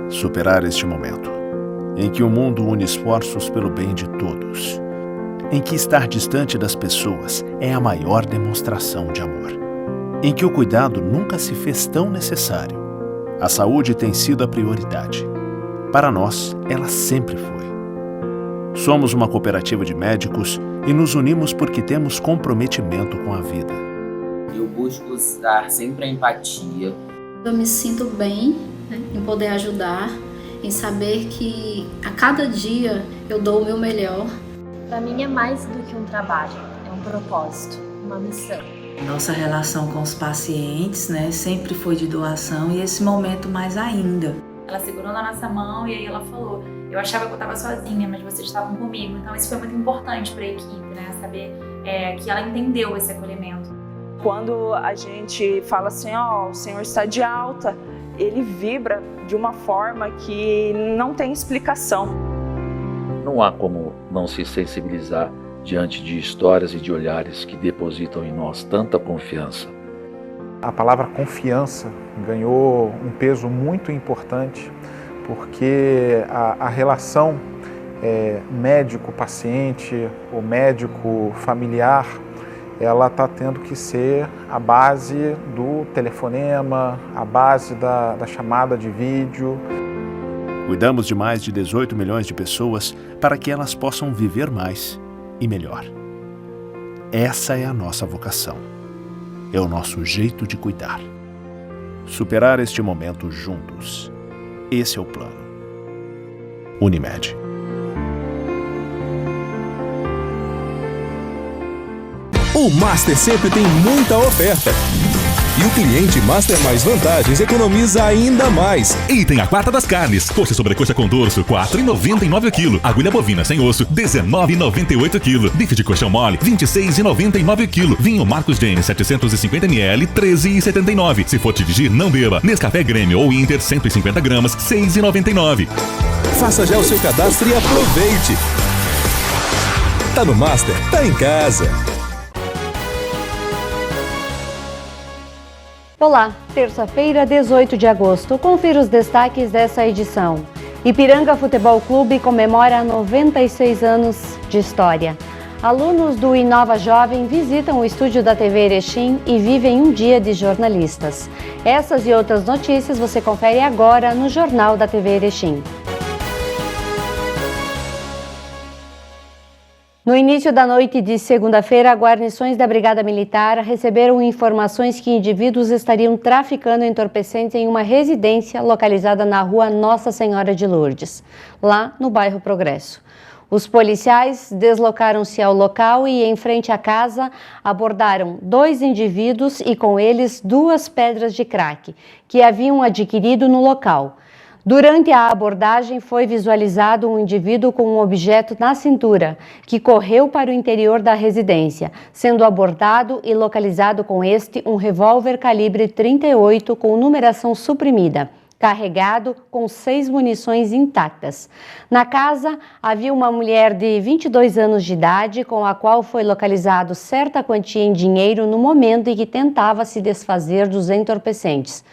Superar este momento, em que o mundo une esforços pelo bem de todos, em que estar distante das pessoas é a maior demonstração de amor, em que o cuidado nunca se fez tão necessário. A saúde tem sido a prioridade. Para nós, ela sempre foi. Somos uma cooperativa de médicos e nos unimos porque temos comprometimento com a vida. Eu busco usar sempre a empatia. Eu me sinto bem, em poder ajudar, em saber que a cada dia eu dou o meu melhor. Para mim é mais do que um trabalho, é um propósito, uma missão. Nossa relação com os pacientes, sempre foi de doação e esse momento mais ainda. Ela segurou na nossa mão e aí ela falou: eu achava que eu estava sozinha, mas vocês estavam comigo. Então isso foi muito importante para a equipe, saber que ela entendeu esse acolhimento. Quando a gente fala assim, o senhor está de alta, ele vibra de uma forma que não tem explicação. Não há como não se sensibilizar diante de histórias e de olhares que depositam em nós tanta confiança. A palavra confiança ganhou um peso muito importante, porque a relação médico-paciente, ou médico-familiar, ela está tendo que ser a base do telefonema, a base da chamada de vídeo. Cuidamos de mais de 18 milhões de pessoas para que elas possam viver mais e melhor. Essa é a nossa vocação. É o nosso jeito de cuidar. Superar este momento juntos. Esse é o plano. Unimed. O Master sempre tem muita oferta. E o cliente Master Mais Vantagens economiza ainda mais. E tem a quarta das carnes. Coxa sobrecoxa com dorso, R$ 4,99 o quilo. Agulha bovina sem osso, R$ 19,98 o quilo. Bife de colchão mole, R$ 26,99 o quilo. Vinho Marcos James 750 ml, R$ 13,79. Se for dirigir, não beba. Nescafé Grêmio ou Inter 150 gramas, R$ 6,99. Faça já o seu cadastro e aproveite. Tá no Master, tá em casa. Olá, terça-feira, 18 de agosto. Confira os destaques dessa edição. Ipiranga Futebol Clube comemora 96 anos de história. Alunos do Inova Jovem visitam o estúdio da TV Erechim e vivem um dia de jornalistas. Essas e outras notícias você confere agora no Jornal da TV Erechim. No início da noite de segunda-feira, guarnições da Brigada Militar receberam informações que indivíduos estariam traficando entorpecentes em uma residência localizada na rua Nossa Senhora de Lourdes, lá no bairro Progresso. Os policiais deslocaram-se ao local e, em frente à casa, abordaram 2 indivíduos e, com eles, 2 pedras de crack, que haviam adquirido no local. Durante a abordagem, foi visualizado um indivíduo com um objeto na cintura, que correu para o interior da residência, sendo abordado e localizado com este um revólver calibre 38 com numeração suprimida, carregado com 6 munições intactas. Na casa, havia uma mulher de 22 anos de idade, com a qual foi localizado certa quantia em dinheiro no momento em que tentava se desfazer dos entorpecentes.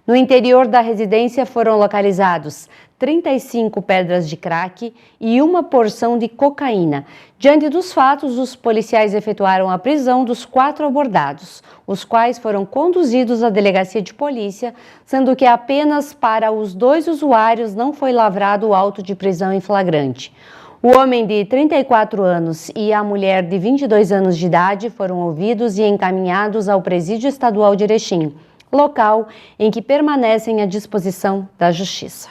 No interior da residência foram localizados 35 pedras de crack e uma porção de cocaína. Diante dos fatos, os policiais efetuaram a prisão dos 4 abordados, os quais foram conduzidos à delegacia de polícia, sendo que apenas para os 2 usuários não foi lavrado o auto de prisão em flagrante. O homem de 34 anos e a mulher de 22 anos de idade foram ouvidos e encaminhados ao Presídio Estadual de Erechim, local em que permanecem à disposição da Justiça.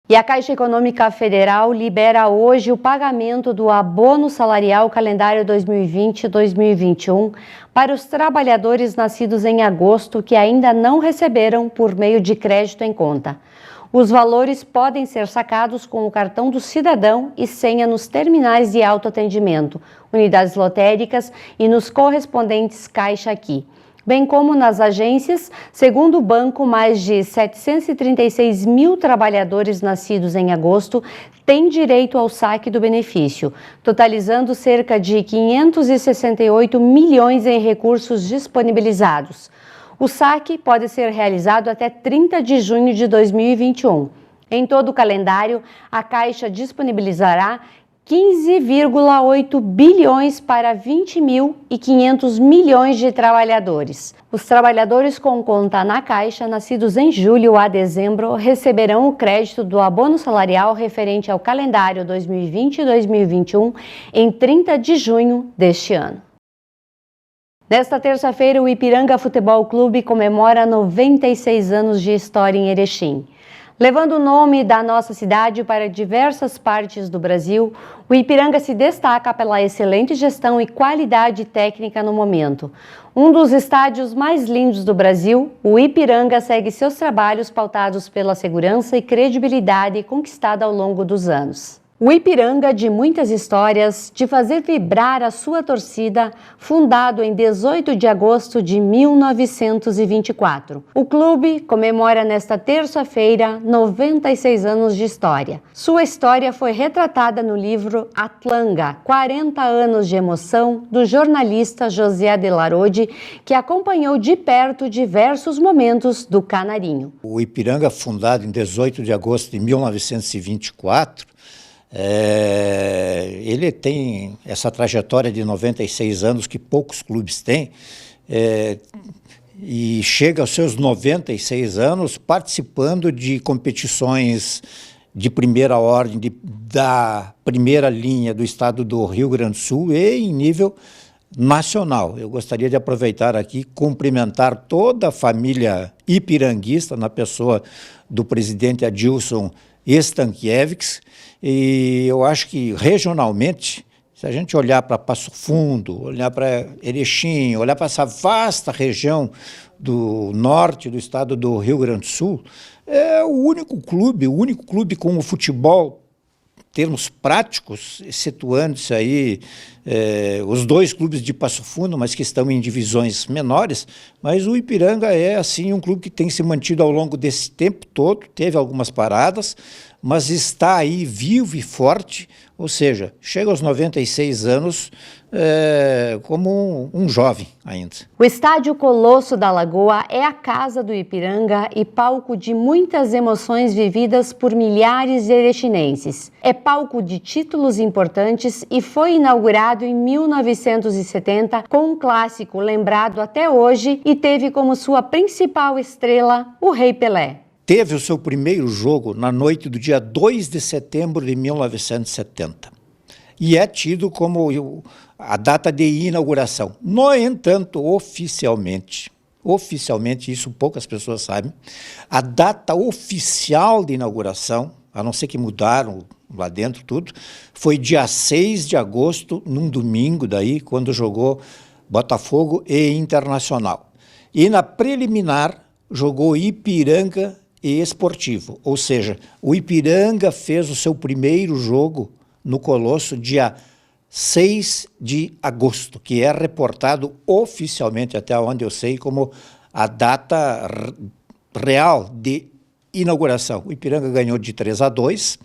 E a Caixa Econômica Federal libera hoje o pagamento do abono salarial calendário 2020-2021 para os trabalhadores nascidos em agosto que ainda não receberam por meio de crédito em conta. Os valores podem ser sacados com o cartão do cidadão e senha nos terminais de autoatendimento, unidades lotéricas e nos correspondentes Caixa Aqui, bem como nas agências. Segundo o banco, mais de 736 mil trabalhadores nascidos em agosto têm direito ao saque do benefício, totalizando cerca de 568 milhões em recursos disponibilizados. O saque pode ser realizado até 30 de junho de 2021. Em todo o calendário, a Caixa disponibilizará 15,8 bilhões para 20.500 milhões de trabalhadores. Os trabalhadores com conta na Caixa, nascidos em julho a dezembro, receberão o crédito do abono salarial referente ao calendário 2020 e 2021 em 30 de junho deste ano. Nesta terça-feira, o Ipiranga Futebol Clube comemora 96 anos de história em Erechim. Levando o nome da nossa cidade para diversas partes do Brasil, o Ipiranga se destaca pela excelente gestão e qualidade técnica no momento. Um dos estádios mais lindos do Brasil, o Ipiranga segue seus trabalhos pautados pela segurança e credibilidade conquistada ao longo dos anos. O Ipiranga, de muitas histórias, de fazer vibrar a sua torcida, fundado em 18 de agosto de 1924. O clube comemora nesta terça-feira 96 anos de história. Sua história foi retratada no livro Atlanga, 40 anos de emoção, do jornalista José de Larode, que acompanhou de perto diversos momentos do Canarinho. O Ipiranga, fundado em 18 de agosto de 1924, ele tem essa trajetória de 96 anos que poucos clubes têm, e chega aos seus 96 anos participando de competições de primeira ordem, da primeira linha do estado do Rio Grande do Sul e em nível nacional. Eu gostaria de aproveitar aqui, cumprimentar toda a família ipiranguista, na pessoa do presidente Adilson Stankiewicz, e eu acho que regionalmente, se a gente olhar para Passo Fundo, olhar para Erechim, olhar para essa vasta região do norte do estado do Rio Grande do Sul, é o único clube com o futebol, termos práticos, excetuando-se aí os dois clubes de Passo Fundo, mas que estão em divisões menores, mas o Ipiranga é assim um clube que tem se mantido ao longo desse tempo todo, teve algumas paradas, mas está aí vivo e forte, ou seja, chega aos 96 anos como um jovem ainda. O Estádio Colosso da Lagoa é a casa do Ipiranga e palco de muitas emoções vividas por milhares de erechinenses. É palco de títulos importantes e foi inaugurado em 1970 com um clássico lembrado até hoje e teve como sua principal estrela o Rei Pelé. Teve o seu primeiro jogo na noite do dia 2 de setembro de 1970 e é tido como a data de inauguração. No entanto, oficialmente, isso poucas pessoas sabem, a data oficial de inauguração, a não ser que mudaram lá dentro tudo, foi dia 6 de agosto, num domingo daí, quando jogou Botafogo e Internacional. E na preliminar jogou Ipiranga e Esportivo, ou seja, o Ipiranga fez o seu primeiro jogo no Colosso dia 6 de agosto, que é reportado oficialmente, até onde eu sei, como a data real de inauguração. O Ipiranga ganhou de 3-2,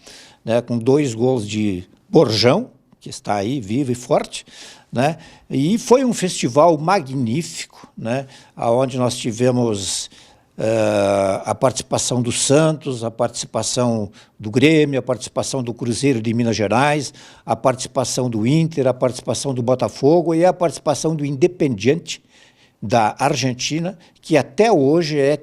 né, com 2 gols de Borjão, que está aí vivo e forte, né, e foi um festival magnífico, né, onde nós tivemos a participação do Santos, a participação do Grêmio, a participação do Cruzeiro de Minas Gerais, a participação do Inter, a participação do Botafogo e a participação do Independiente da Argentina, que até hoje é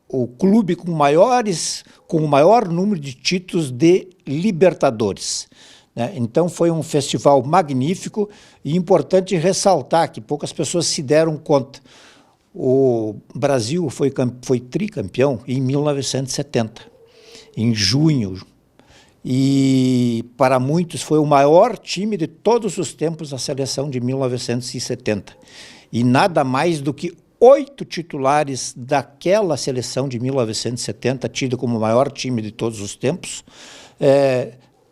o clube com o maior número de títulos de Libertadores, né? Então foi um festival magnífico e importante ressaltar que poucas pessoas se deram conta. O Brasil foi tricampeão em 1970, em junho, e para muitos foi o maior time de todos os tempos a seleção de 1970. E nada mais do que 8 titulares daquela seleção de 1970, tida como o maior time de todos os tempos,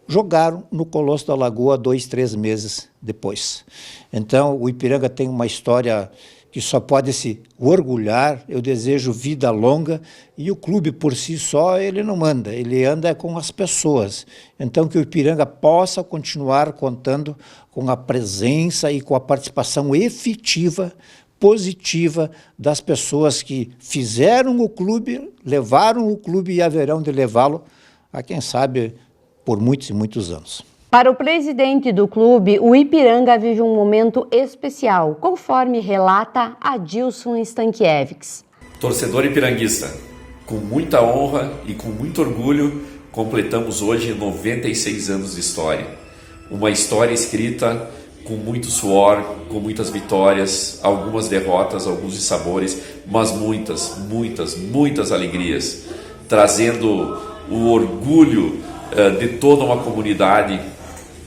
jogaram no Colosso da Lagoa 2-3 meses depois. Então o Ipiranga tem uma história que só pode se orgulhar. Eu desejo vida longa, e o clube por si só ele não anda, ele anda com as pessoas. Então que o Ipiranga possa continuar contando com a presença e com a participação efetiva positiva das pessoas que fizeram o clube, levaram o clube e haverão de levá-lo a, quem sabe, por muitos e muitos anos. Para o presidente do clube, o Ipiranga vive um momento especial, conforme relata Adilson Stankiewicz. Torcedor ipiranguista, com muita honra e com muito orgulho, completamos hoje 96 anos de história. Uma história escrita com muito suor, com muitas vitórias, algumas derrotas, alguns dissabores, mas muitas alegrias, trazendo o orgulho de toda uma comunidade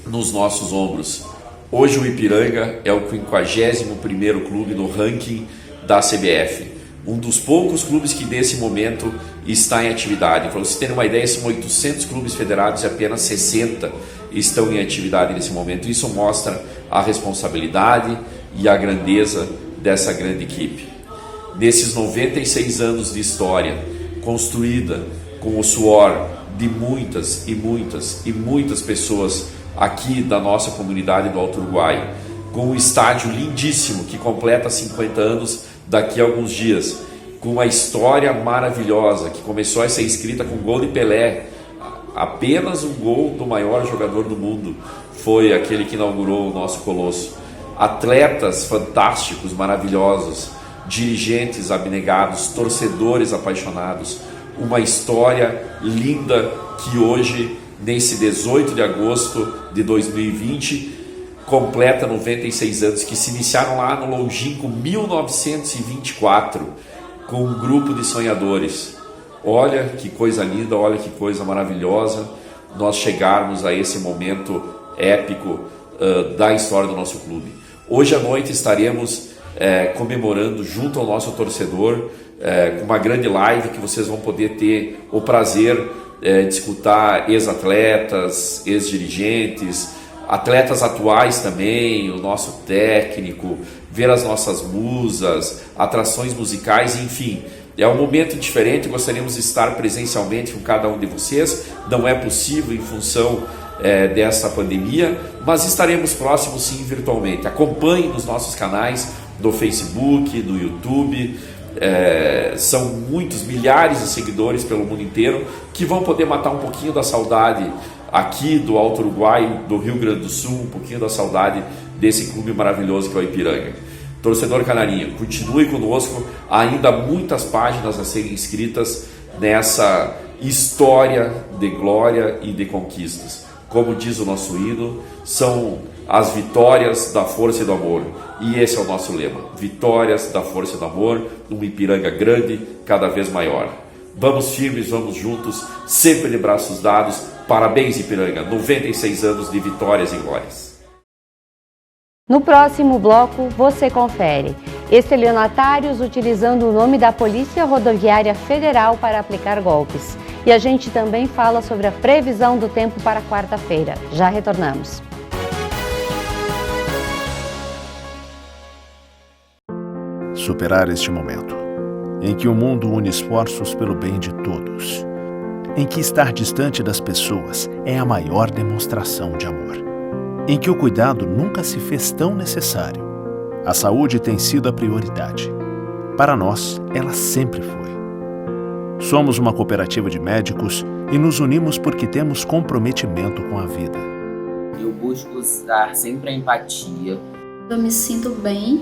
nos nossos ombros. Hoje o Ipiranga é o 51º clube no ranking da CBF, um dos poucos clubes que nesse momento está em atividade. Para vocês terem uma ideia, são 800 clubes federados e apenas 60 estão em atividade nesse momento. Isso mostra a responsabilidade e a grandeza dessa grande equipe. Nesses 96 anos de história, construída com o suor de muitas pessoas aqui da nossa comunidade do Alto Uruguai, com um estádio lindíssimo que completa 50 anos daqui a alguns dias, com uma história maravilhosa que começou a ser escrita com gol de Pelé. Apenas um gol do maior jogador do mundo foi aquele que inaugurou o nosso colosso. Atletas fantásticos, maravilhosos, dirigentes abnegados, torcedores apaixonados. Uma história linda que hoje, nesse 18 de agosto de 2020, completa 96 anos, que se iniciaram lá no longínquo 1924, com um grupo de sonhadores. Olha que coisa linda, olha que coisa maravilhosa nós chegarmos a esse momento épico da história do nosso clube. Hoje à noite estaremos comemorando junto ao nosso torcedor, com uma grande live que vocês vão poder ter o prazer de escutar ex-atletas, ex-dirigentes, atletas atuais também, o nosso técnico, ver as nossas musas, atrações musicais, enfim. É um momento diferente, gostaríamos de estar presencialmente com cada um de vocês, não é possível em função dessa pandemia, mas estaremos próximos sim virtualmente. Acompanhe nos nossos canais do Facebook, do YouTube, são muitos, milhares de seguidores pelo mundo inteiro que vão poder matar um pouquinho da saudade aqui do Alto Uruguai, do Rio Grande do Sul, um pouquinho da saudade desse clube maravilhoso que é o Ipiranga. Torcedor canarinho, continue conosco, ainda muitas páginas a serem escritas nessa história de glória e de conquistas. Como diz o nosso hino, são as vitórias da força e do amor. E esse é o nosso lema, vitórias da força e do amor, um Ipiranga grande, cada vez maior. Vamos firmes, vamos juntos, sempre de braços dados. Parabéns, Ipiranga, 96 anos de vitórias e glórias. No próximo bloco, você confere. Estelionatários utilizando o nome da Polícia Rodoviária Federal para aplicar golpes. E a gente também fala sobre a previsão do tempo para quarta-feira. Já retornamos. Superar este momento, em que o mundo une esforços pelo bem de todos, em que estar distante das pessoas é a maior demonstração de amor, em que o cuidado nunca se fez tão necessário. A saúde tem sido a prioridade. Para nós, ela sempre foi. Somos uma cooperativa de médicos e nos unimos porque temos comprometimento com a vida. Eu busco dar sempre a empatia. Eu me sinto bem,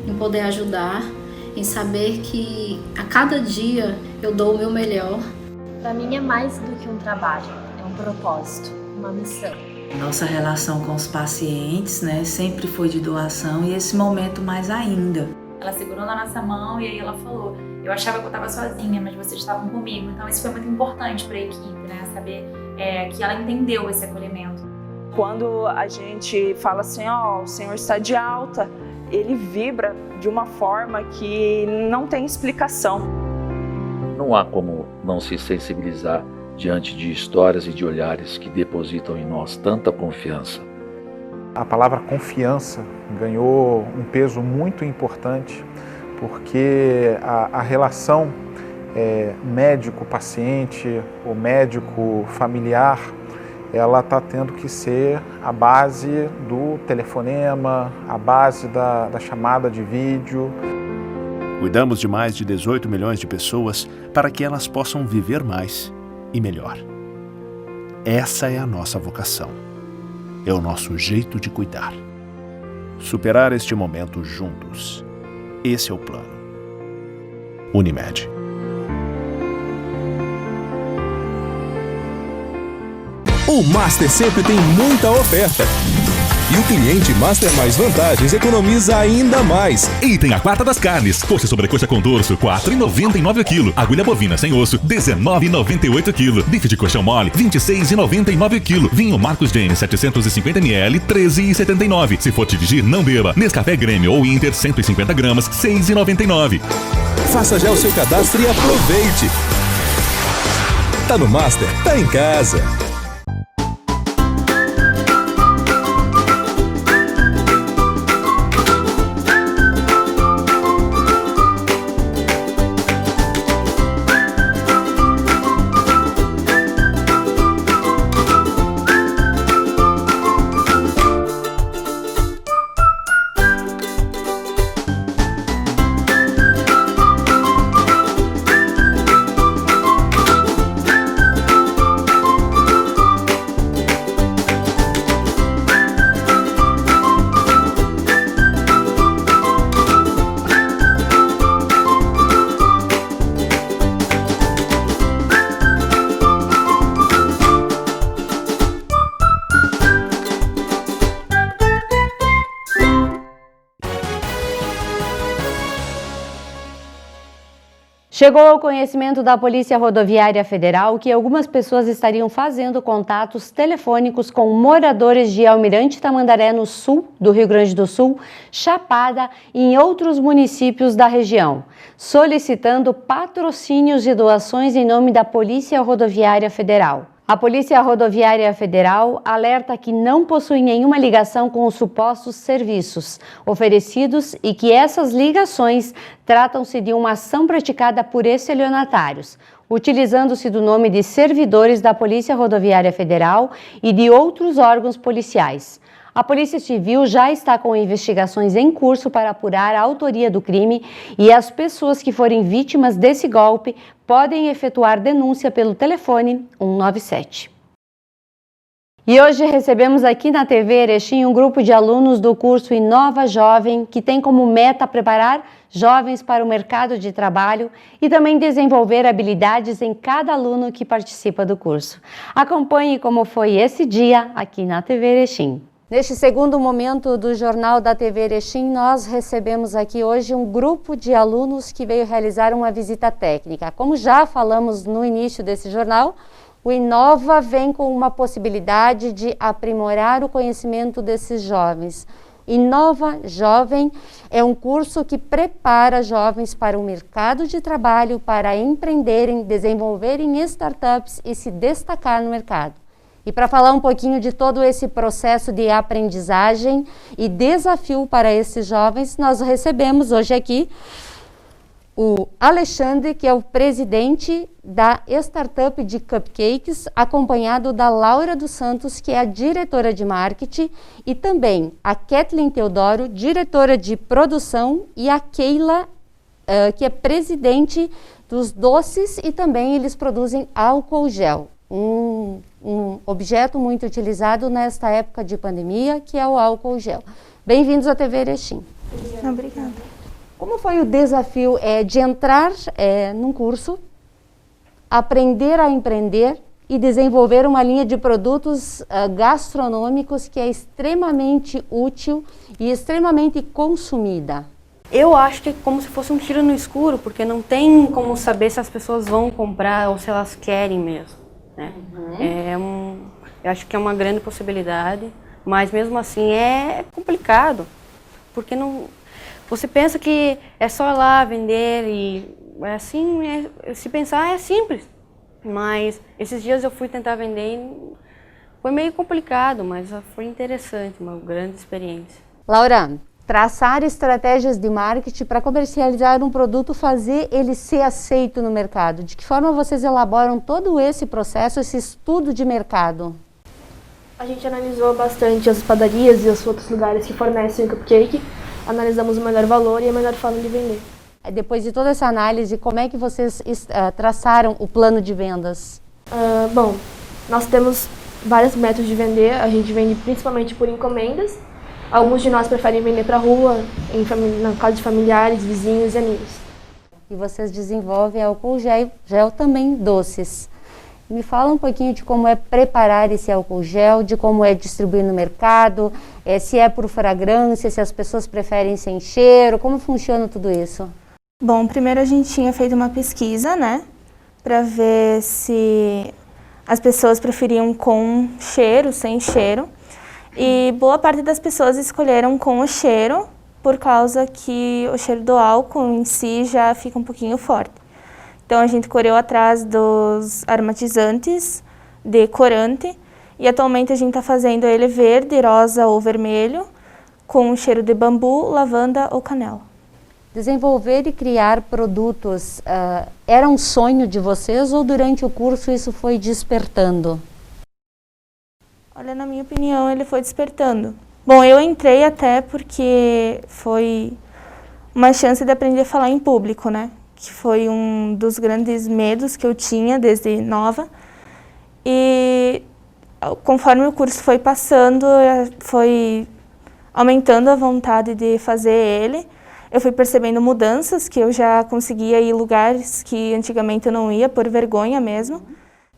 em poder ajudar, em saber que a cada dia eu dou o meu melhor. Para mim é mais do que um trabalho, é um propósito, uma missão. Nossa relação com os pacientes, sempre foi de doação e esse momento mais ainda. Ela segurou na nossa mão e aí ela falou, eu achava que eu estava sozinha, mas vocês estavam comigo. Então isso foi muito importante para a equipe, saber que ela entendeu esse acolhimento. Quando a gente fala assim, o Senhor está de alta, ele vibra de uma forma que não tem explicação. Não há como não se sensibilizar diante de histórias e de olhares que depositam em nós tanta confiança. A palavra confiança ganhou um peso muito importante porque a relação médico-paciente, o médico-familiar, ela está tendo que ser a base do telefonema, a base da chamada de vídeo. Cuidamos de mais de 18 milhões de pessoas para que elas possam viver mais e melhor. Essa é a nossa vocação. É o nosso jeito de cuidar. Superar este momento juntos. Esse é o plano. Unimed. O Master sempre tem muita oferta. E o cliente Master Mais Vantagens economiza ainda mais. E tem a quarta das carnes. Coxa sobrecoxa com dorso, R$ 4,99 o quilo. Agulha bovina sem osso, R$ 19,98 o quilo. Bife de coxão mole, R$ 26,99 o quilo. Vinho Marcos Janes 750 ml, R$ 13,79. Se for dirigir, não beba. Nescafé Grêmio ou Inter, 150 gramas, R$ 6,99. Faça já o seu cadastro e aproveite. Tá no Master, tá em casa. Chegou ao conhecimento da Polícia Rodoviária Federal que algumas pessoas estariam fazendo contatos telefônicos com moradores de Almirante Tamandaré, no sul do Rio Grande do Sul, Chapada e em outros municípios da região, solicitando patrocínios e doações em nome da Polícia Rodoviária Federal. A Polícia Rodoviária Federal alerta que não possui nenhuma ligação com os supostos serviços oferecidos e que essas ligações tratam-se de uma ação praticada por estelionatários, utilizando-se do nome de servidores da Polícia Rodoviária Federal e de outros órgãos policiais. A Polícia Civil já está com investigações em curso para apurar a autoria do crime e as pessoas que forem vítimas desse golpe podem efetuar denúncia pelo telefone 197. E hoje recebemos aqui na TV Erechim um grupo de alunos do curso Inova Jovem, que tem como meta preparar jovens para o mercado de trabalho e também desenvolver habilidades em cada aluno que participa do curso. Acompanhe como foi esse dia aqui na TV Erechim. Neste segundo momento do Jornal da TV Erechim, nós recebemos aqui hoje um grupo de alunos que veio realizar uma visita técnica. Como já falamos no início desse jornal, o Inova vem com uma possibilidade de aprimorar o conhecimento desses jovens. Inova Jovem é um curso que prepara jovens para o mercado de trabalho, para empreenderem, desenvolverem startups e se destacar no mercado. E para falar um pouquinho de todo esse processo de aprendizagem e desafio para esses jovens, nós recebemos hoje aqui o Alexandre, que é o presidente da startup de cupcakes, acompanhado da Laura dos Santos, que é a diretora de marketing, e também a Kathleen Teodoro, diretora de produção, e a Keila, que é presidente dos doces, e também eles produzem álcool gel. Um objeto muito utilizado nesta época de pandemia, que é o álcool gel. Bem-vindos à TV Erechim. Obrigada. Como foi o desafio de entrar num curso, aprender a empreender e desenvolver uma linha de produtos gastronômicos que é extremamente útil e extremamente consumida? Eu acho que é como se fosse um tiro no escuro, porque não tem como saber se as pessoas vão comprar ou se elas querem mesmo. Né? Eu acho que é uma grande possibilidade, mas mesmo assim é complicado, porque não, você pensa que é só ir lá vender e é assim, se pensar é simples, mas esses dias eu fui tentar vender e foi meio complicado, mas foi interessante, uma grande experiência. Laura, traçar estratégias de marketing para comercializar um produto, fazer ele ser aceito no mercado. De que forma vocês elaboram todo esse processo, esse estudo de mercado? A gente analisou bastante as padarias e os outros lugares que fornecem o cupcake, analisamos o melhor valor e a melhor forma de vender. Depois de toda essa análise, como é que vocês traçaram o plano de vendas? Bom, nós temos vários métodos de vender, a gente vende principalmente por encomendas. Alguns de nós preferem vender para a rua, na casa de familiares, vizinhos e amigos. E vocês desenvolvem álcool gel também doces. Me fala um pouquinho de como é preparar esse álcool gel, de como é distribuir no mercado, se é por fragrância, se as pessoas preferem sem cheiro, como funciona tudo isso? Bom, primeiro a gente tinha feito uma pesquisa, né, para ver se as pessoas preferiam com cheiro, sem cheiro. E boa parte das pessoas escolheram com o cheiro, por causa que o cheiro do álcool em si já fica um pouquinho forte. Então a gente correu atrás dos aromatizantes de corante e atualmente a gente está fazendo ele verde, rosa ou vermelho, com cheiro de bambu, lavanda ou canela. Desenvolver e criar produtos era um sonho de vocês ou durante o curso isso foi despertando? Olha, na minha opinião, ele foi despertando. Bom, eu entrei até porque foi uma chance de aprender a falar em público, né? Que foi um dos grandes medos que eu tinha desde nova. E conforme o curso foi passando, foi aumentando a vontade de fazer ele. Eu fui percebendo mudanças, que eu já conseguia ir em lugares que antigamente eu não ia, por vergonha mesmo.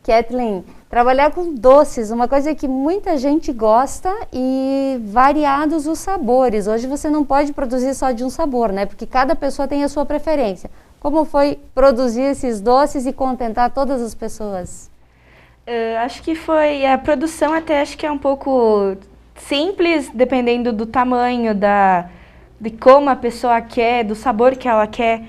Kathleen, trabalhar com doces, uma coisa que muita gente gosta e variados os sabores. Hoje você não pode produzir só de um sabor, né? Porque cada pessoa tem a sua preferência. Como foi produzir esses doces e contentar todas as pessoas? Acho que foi a produção até acho que é um pouco simples, dependendo do tamanho, de como a pessoa quer, do sabor que ela quer.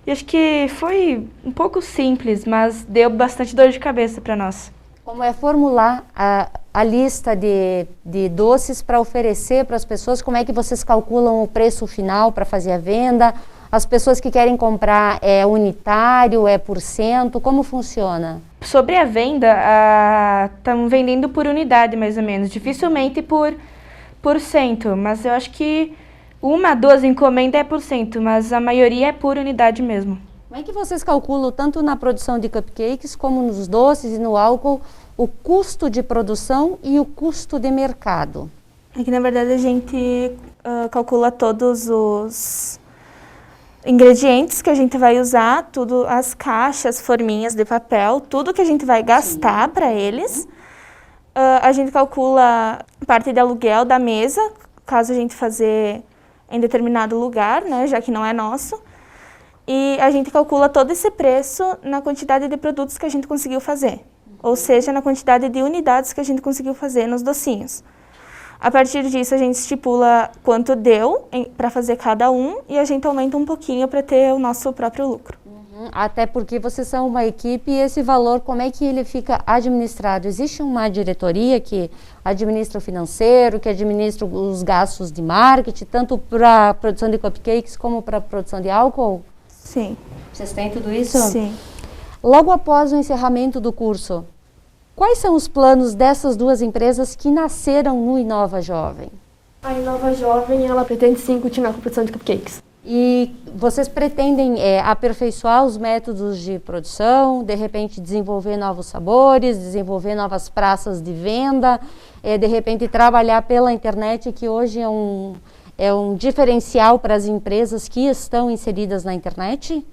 E acho que foi um pouco simples, mas deu bastante dor de cabeça para nós. Como é formular a lista de doces para oferecer para as pessoas? Como é que vocês calculam o preço final para fazer a venda? As pessoas que querem comprar é unitário, é por cento? Como funciona? Sobre a venda, estamos vendendo por unidade mais ou menos, dificilmente por cento, mas eu acho que 2 encomendas é por cento, mas a maioria é por unidade mesmo. Como é que vocês calculam, tanto na produção de cupcakes, como nos doces e no álcool, o custo de produção e o custo de mercado? É que, na verdade, a gente calcula todos os ingredientes que a gente vai usar, tudo, as caixas, forminhas de papel, tudo que a gente vai gastar para eles. A gente calcula parte de aluguel da mesa, caso a gente fazer em determinado lugar, né, já que não é nosso. E a gente calcula todo esse preço na quantidade de produtos que a gente conseguiu fazer, ou seja, na quantidade de unidades que a gente conseguiu fazer nos docinhos. A partir disso, a gente estipula quanto deu para fazer cada um e a gente aumenta um pouquinho para ter o nosso próprio lucro. Até porque vocês são uma equipe e esse valor, como é que ele fica administrado? Existe uma diretoria que administra o financeiro, que administra os gastos de marketing, tanto para a produção de cupcakes como para a produção de álcool? Sim. Vocês têm tudo isso? Sim. Logo após o encerramento do curso, quais são os planos dessas duas empresas que nasceram no Inova Jovem? A Inova Jovem, ela pretende sim continuar com a produção de cupcakes. E vocês pretendem aperfeiçoar os métodos de produção, de repente desenvolver novos sabores, desenvolver novas praças de venda, de repente trabalhar pela internet, que hoje é um diferencial para as empresas que estão inseridas na internet?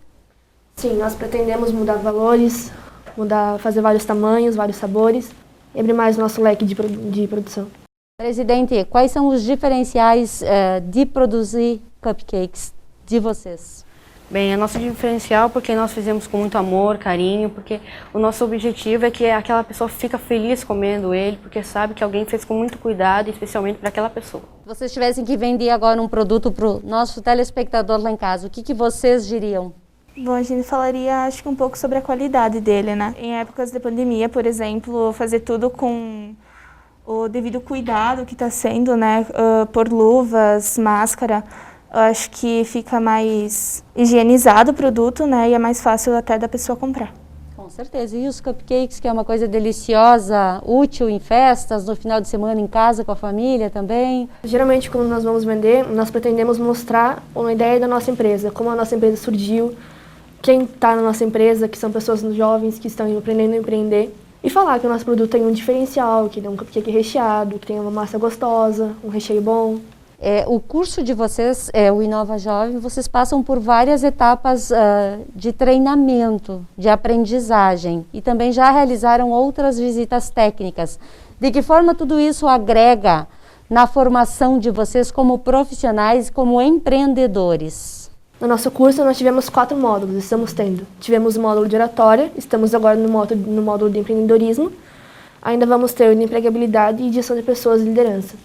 Sim, nós pretendemos mudar valores, fazer vários tamanhos, vários sabores e abrir mais o nosso leque de produção. Presidente, quais são os diferenciais de produzir cupcakes de vocês? Bem, é nosso diferencial porque nós fizemos com muito amor, carinho, porque o nosso objetivo é que aquela pessoa fica feliz comendo ele, porque sabe que alguém fez com muito cuidado, especialmente para aquela pessoa. Se vocês tivessem que vender agora um produto para o nosso telespectador lá em casa, o que vocês diriam? Bom, a gente falaria, acho que um pouco sobre a qualidade dele, né? Em épocas de pandemia, por exemplo, fazer tudo com o devido cuidado que está sendo, né? Por luvas, máscara. Eu acho que fica mais higienizado o produto, né? E é mais fácil até da pessoa comprar. Com Com certeza. E os cupcakes, que é uma coisa deliciosa, útil em festas, no final de semana em casa com a família também? Geralmente, quando nós vamos vender, nós pretendemos mostrar uma ideia da nossa empresa, como a nossa empresa surgiu, quem está na nossa empresa, que são pessoas jovens que estão aprendendo a empreender, e falar que o nosso produto tem um diferencial, que tem um cupcake recheado, que tem uma massa gostosa, um recheio bom. O curso de vocês, o Inova Jovem, vocês passam por várias etapas de treinamento, de aprendizagem, e também já realizaram outras visitas técnicas. De que forma tudo isso agrega na formação de vocês como profissionais, como empreendedores? No nosso curso nós tivemos 4 módulos, estamos tendo. Tivemos o módulo de oratória, estamos agora no módulo de empreendedorismo. Ainda vamos ter o de empregabilidade e gestão de pessoas e liderança.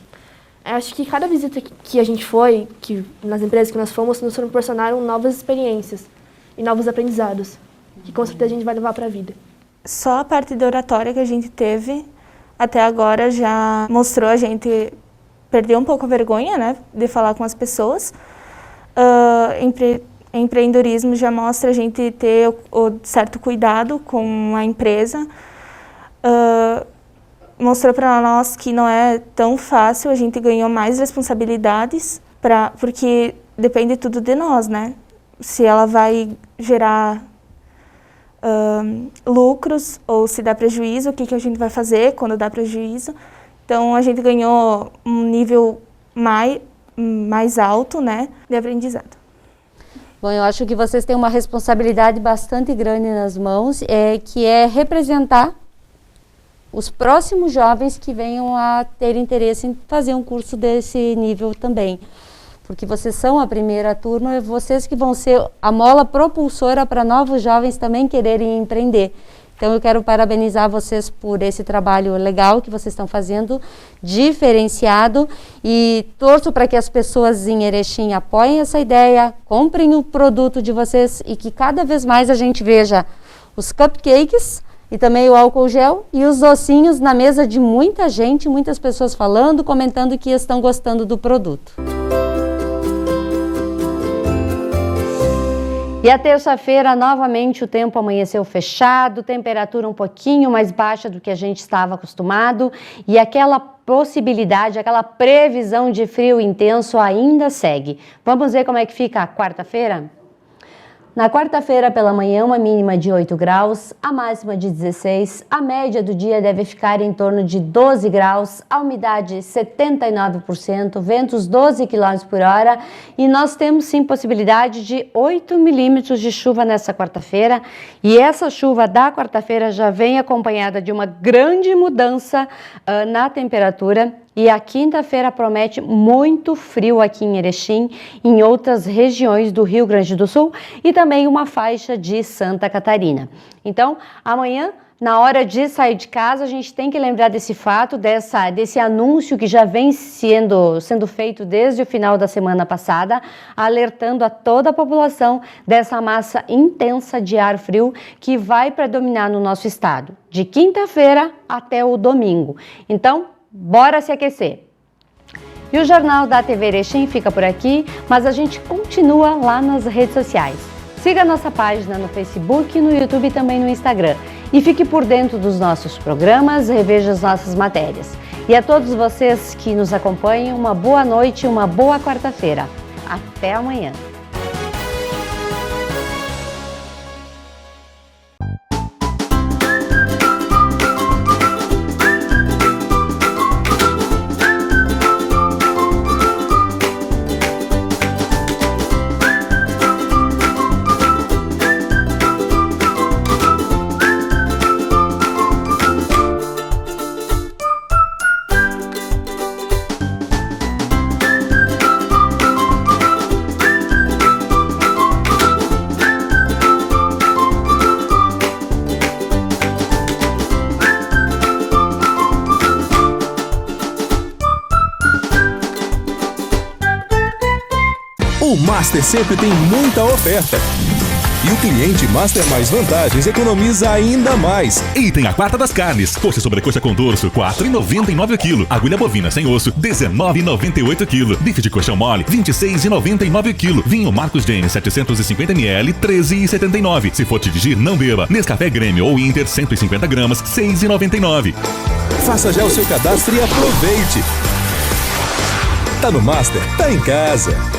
Eu acho que cada visita que a gente foi, nas empresas que nós fomos, nos proporcionaram novas experiências e novos aprendizados, que com certeza a gente vai levar para a vida. Só a parte da oratória que a gente teve até agora já mostrou a gente perder um pouco a vergonha, né, de falar com as pessoas. Empreendedorismo já mostra a gente ter o certo cuidado com a empresa. Mostrou para nós que não é tão fácil, a gente ganhou mais responsabilidades, porque depende tudo de nós, né? Se ela vai gerar lucros ou se dá prejuízo, o que a gente vai fazer quando dá prejuízo. Então a gente ganhou um nível mais alto, né, de aprendizado. Bom, eu acho que vocês têm uma responsabilidade bastante grande nas mãos, que é representar os próximos jovens que venham a ter interesse em fazer um curso desse nível também. Porque vocês são a primeira turma, é vocês que vão ser a mola propulsora para novos jovens também quererem empreender. Então eu quero parabenizar vocês por esse trabalho legal que vocês estão fazendo, diferenciado, e torço para que as pessoas em Erechim apoiem essa ideia, comprem o produto de vocês e que cada vez mais a gente veja os cupcakes e também o álcool gel e os docinhos na mesa de muita gente, muitas pessoas falando, comentando que estão gostando do produto. E a terça-feira, novamente, o tempo amanheceu fechado, temperatura um pouquinho mais baixa do que a gente estava acostumado e aquela possibilidade, aquela previsão de frio intenso ainda segue. Vamos ver como é que fica a quarta-feira? Na quarta-feira pela manhã, uma mínima de 8 graus, a máxima de 16, a média do dia deve ficar em torno de 12 graus, a umidade 79%, ventos 12 km por hora e nós temos sim possibilidade de 8 milímetros de chuva nessa quarta-feira e essa chuva da quarta-feira já vem acompanhada de uma grande mudança na temperatura. E a quinta-feira promete muito frio aqui em Erechim, em outras regiões do Rio Grande do Sul e também uma faixa de Santa Catarina. Então, amanhã, na hora de sair de casa, a gente tem que lembrar desse fato, desse anúncio que já vem sendo feito desde o final da semana passada, alertando a toda a população dessa massa intensa de ar frio que vai predominar no nosso estado, de quinta-feira até o domingo. Então, bora se aquecer! E o Jornal da TV Erechim fica por aqui, mas a gente continua lá nas redes sociais. Siga a nossa página no Facebook, no YouTube e também no Instagram. E fique por dentro dos nossos programas, reveja as nossas matérias. E a todos vocês que nos acompanham, uma boa noite e uma boa quarta-feira. Até amanhã! O Master sempre tem muita oferta. E o cliente Master Mais Vantagens economiza ainda mais. E tem a quarta das carnes. Coxa sobrecoxa com dorso, R$ 4,99 o quilo. Agulha bovina sem osso, R$ 19,98 o quilo. Bife de coxão mole, R$ 26,99 o quilo. Vinho Marcos Janes 750 ml, R$ 13,79. Se for dirigir, não beba. Nescafé Grêmio ou Inter 150 gramas, R$ 6,99. Faça já o seu cadastro e aproveite. Tá no Master, tá em casa.